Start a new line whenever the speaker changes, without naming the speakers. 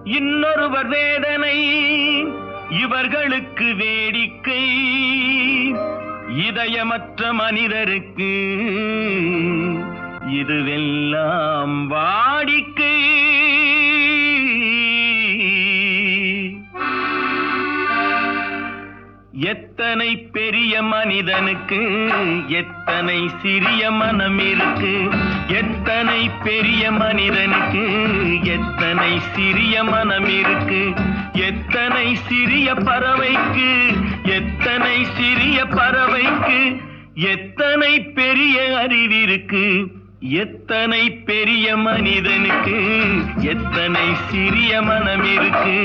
இன்னொருவர் வேதனை இவர்களுக்கு வேடிக்கை, இதயமற்ற மனிதருக்கு இதுவெல்லாம் வாடிக்கை. எத்தனை பெரிய மனிதனுக்கு எத்தனை சிறிய மனம் இருக்கு, எத்தனை பெரிய மனிதனுக்கு எத்தனை சிறிய மனம் இருக்கு, எத்தனை சிறிய பறவைக்கு எத்தனை சிறிய பறவைக்கு எத்தனை பெரிய அறிவிருக்கு, எத்தனை பெரிய மனிதனுக்கு எத்தனை சிறிய மனம் இருக்கு.